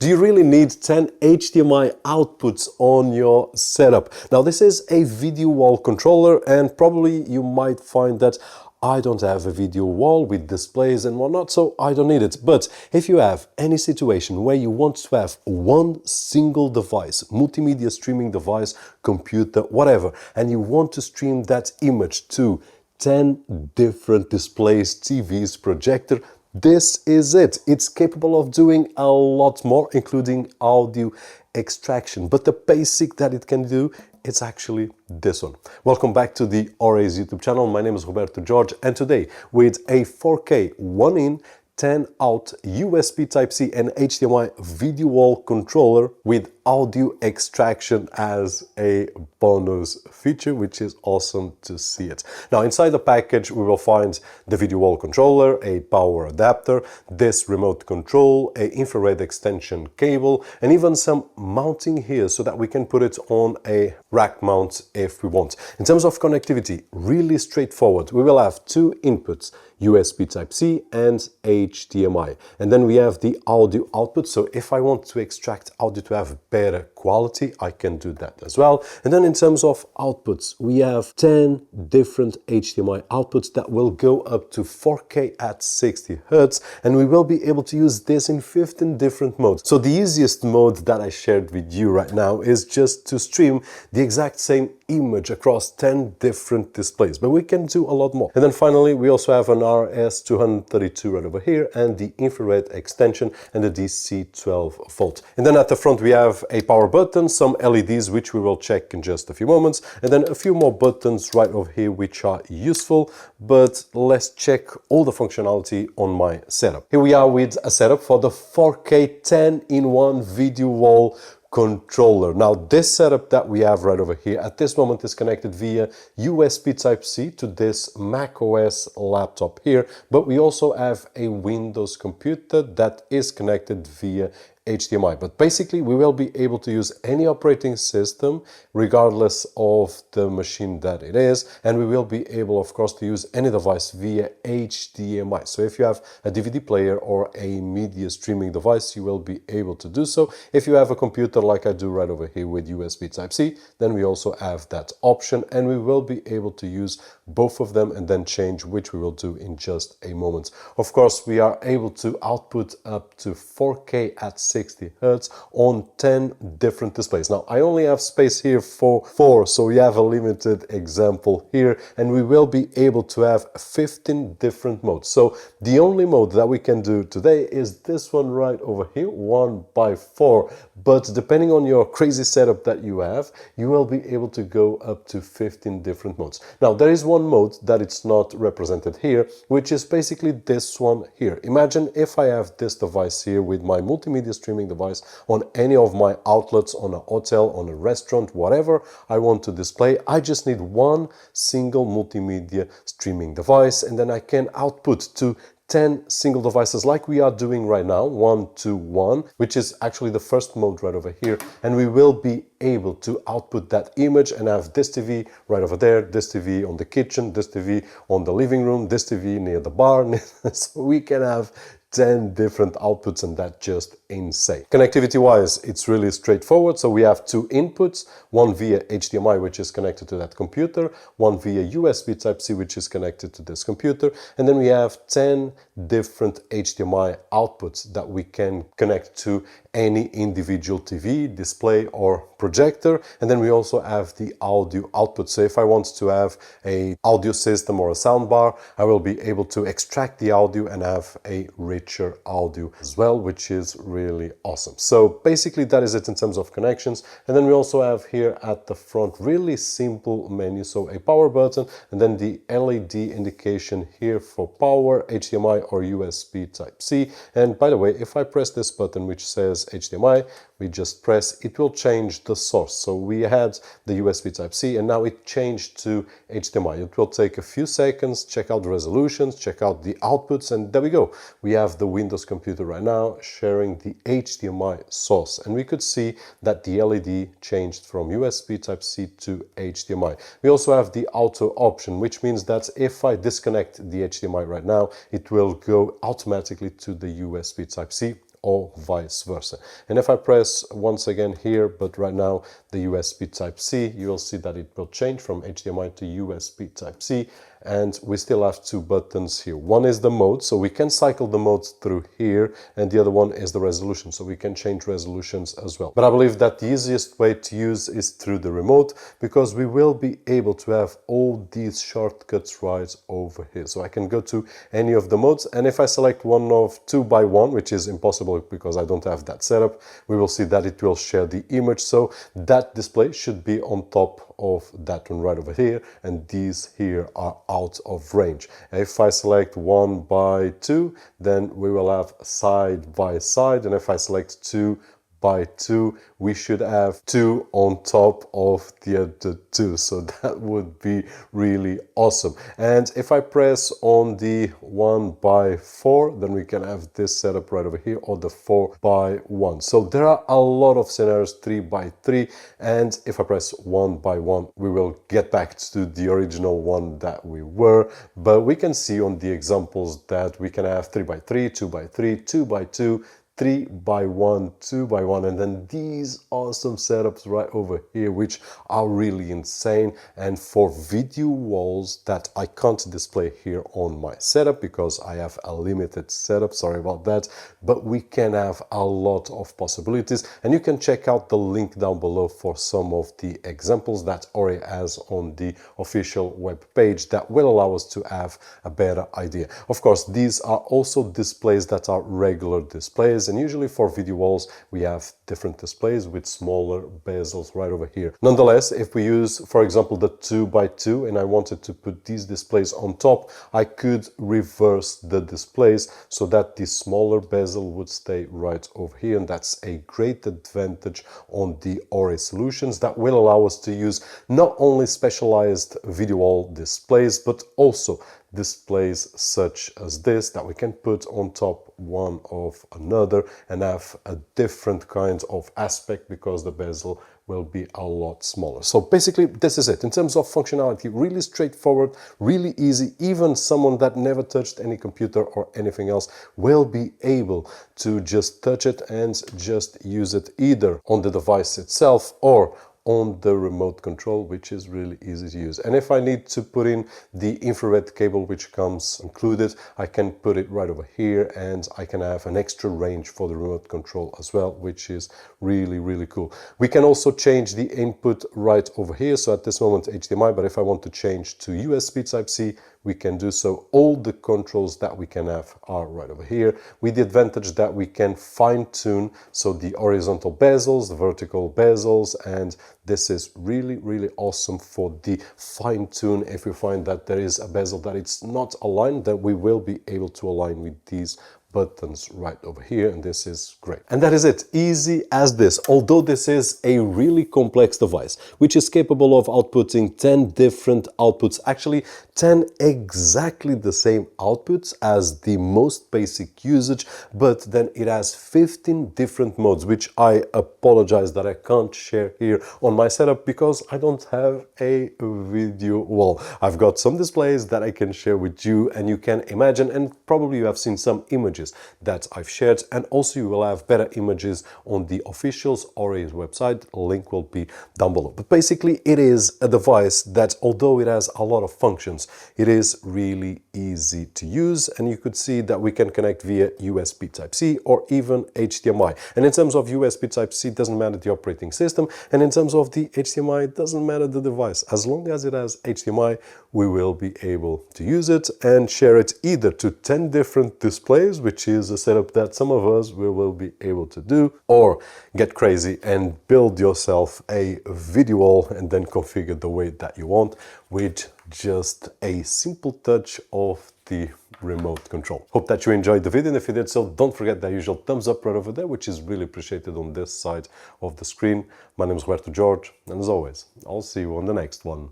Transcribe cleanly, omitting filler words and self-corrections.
Do you really need 10 HDMI outputs on your setup? Now, this is a video wall controller, and probably you might find that I don't have a video wall with displays and whatnot, so I don't need it. But if you have any situation where you want to have one single device, multimedia streaming device, computer, whatever, and you want to stream that image to 10 different displays, TVs, projector, this is it. It's capable of doing a lot more, including audio extraction. But the basic that it can do, it's actually this one. Welcome back to the OREI's YouTube channel. My name is Roberto Jorge, and today with a 4K 1-in 10-out USB Type-C and HDMI video wall controller with audio extraction as a bonus feature, which is awesome to see it. Now, inside the package, we will find the video wall controller, a power adapter, this remote control, an infrared extension cable, and even some mounting here so that we can put it on a rack mount if we want. In terms of connectivity, really straightforward. We will have two inputs, USB Type-C and HDMI. And then we have the audio output. So if I want to extract audio to have better quality, I can do that as well. And then in terms of outputs, we have 10 different HDMI outputs that will go up to 4K at 60 Hz. And we will be able to use this in 15 different modes. So the easiest mode that I shared with you right now is just to stream the exact same image across 10 different displays, but we can do a lot more. And then finally, we also have an RS-232 right over here, and the infrared extension and the DC 12 volt. And then at the front, we have a power button, some LEDs, which we will check in just a few moments, and then a few more buttons right over here, which are useful, but let's check all the functionality on my setup. Here we are with a setup for the 4K 10-in-1 video wall controller. Now, this setup that we have right over here at this moment is connected via USB Type-C to this macOS laptop here, but we also have a Windows computer that is connected via HDMI. But basically, we will be able to use any operating system regardless of the machine that it is, and we will be able, of course, to use any device via HDMI. So if you have a DVD player or a media streaming device, you will be able to do so. If you have a computer like I do right over here with USB Type-C, then we also have that option, and we will be able to use both of them and then change, which we will do in just a moment. Of course, we are able to output up to 4K at 60 Hz on 10 different displays. Now, I only have space here for 4, so we have a limited example here, and we will be able to have 15 different modes. So the only mode that we can do today is this one right over here, 1x4, but depending on your crazy setup that you have, you will be able to go up to 15 different modes. Now, there is one mode that it's not represented here, which is basically this one here. Imagine if I have this device here with my multimedia streaming device on any of my outlets, on a hotel, on a restaurant, whatever I want to display. I just need one single multimedia streaming device, and then I can output to 10 single devices like we are doing right now, 1-to-1, which is actually the first mode right over here. And we will be able to output that image and have this TV right over there, this TV on the kitchen, this TV on the living room, this TV near the bar. So we can have 10 different outputs, and that's just insane. Connectivity wise, it's really straightforward. So we have two inputs, one via HDMI, which is connected to that computer, one via USB Type-C, which is connected to this computer, and then we have 10 different HDMI outputs that we can connect to any individual TV, display, or projector. And then we also have the audio output. So if I want to have an audio system or a soundbar, I will be able to extract the audio and have a richer audio as well, which is really awesome. So basically that is it in terms of connections. And then we also have here at the front really simple menu. So a power button, and then the LED indication here for power, HDMI or USB Type-C. And by the way, if I press this button which says HDMI, we just press, it will change the source. So we had the USB Type-C and now it changed to HDMI. It will take a few seconds, check out the resolutions, check out the outputs, and there we go. We have the Windows computer right now sharing the HDMI source, and we could see that the LED changed from USB Type-C to HDMI. We also have the auto option, which means that if I disconnect the HDMI right now, it will go automatically to the USB Type-C or vice versa. And if I press once again here, but right now the USB Type-C, you will see that it will change from HDMI to USB Type-C, and we still have two buttons here. One is the mode, so we can cycle the modes through here, and the other one is the resolution, so we can change resolutions as well. But I believe that the easiest way to use is through the remote, because we will be able to have all these shortcuts right over here. So I can go to any of the modes, and if I select one of 2x1, which is impossible because I don't have that setup, we will see that it will share the image, so that display should be on top of that one right over here, and these here are out of range. If I select 1x2, then we will have side by side, and if I select 2x2, we should have 2 on top of the other 2, so that would be really awesome. And if I press on the 1x4, then we can have this setup right over here, or the 4x1. So there are a lot of scenarios, 3x3, and if I press 1x1, we will get back to the original one that we were, but we can see on the examples that we can have 3x3, 2x3, 2x2, 3x1, 2x1, and then these awesome setups right over here, which are really insane. And for video walls that I can't display here on my setup because I have a limited setup, sorry about that, but we can have a lot of possibilities, and you can check out the link down below for some of the examples that OREI has on the official web page that will allow us to have a better idea. Of course, these are also displays that are regular displays, and usually for video walls we have different displays with smaller bezels right over here. Nonetheless, if we use, for example, the 2x2 and I wanted to put these displays on top, I could reverse the displays so that the smaller bezel would stay right over here, and that's a great advantage on the OREI solutions that will allow us to use not only specialized video wall displays, but also displays such as this that we can put on top one of another and have a different kind of aspect because the bezel will be a lot smaller. So basically this is it. In terms of functionality, really straightforward, really easy. Even someone that never touched any computer or anything else will be able to just touch it and just use it either on the device itself or on the remote control, which is really easy to use. And if I need to put in the infrared cable, which comes included, I can put it right over here, and I can have an extra range for the remote control as well, which is really, really cool. We can also change the input right over here. So at this moment HDMI, but if I want to change to USB Type-C, we can do so. All the controls that we can have are right over here, with the advantage that we can fine-tune, so the horizontal bezels, the vertical bezels, and this is really, really awesome for the fine-tune. If we find that there is a bezel that it's not aligned, then we will be able to align with these buttons right over here, and this is great. And that is it, easy as this. Although this is a really complex device which is capable of outputting 10 different outputs, actually 10 exactly the same outputs as the most basic usage, but then it has 15 different modes, which I apologize that I can't share here on my setup because I don't have a video wall. I've got some displays that I can share with you, and you can imagine, and probably you have seen some images that I've shared, and also you will have better images on the official OREI website. Link will be down below. But basically it is a device that, although it has a lot of functions, it is really easy to use, and you could see that we can connect via USB Type-C or even HDMI. And in terms of USB Type-C, it doesn't matter the operating system, and in terms of the HDMI, it doesn't matter the device. As long as it has HDMI, we will be able to use it and share it either to 10 different displays, which is a setup that some of us will be able to do, or get crazy and build yourself a video wall and then configure the way that you want with just a simple touch of the remote control. Hope that you enjoyed the video, and if you did so, don't forget the usual thumbs up right over there, which is really appreciated on this side of the screen. My name is Roberto George, and as always, I'll see you on the next one.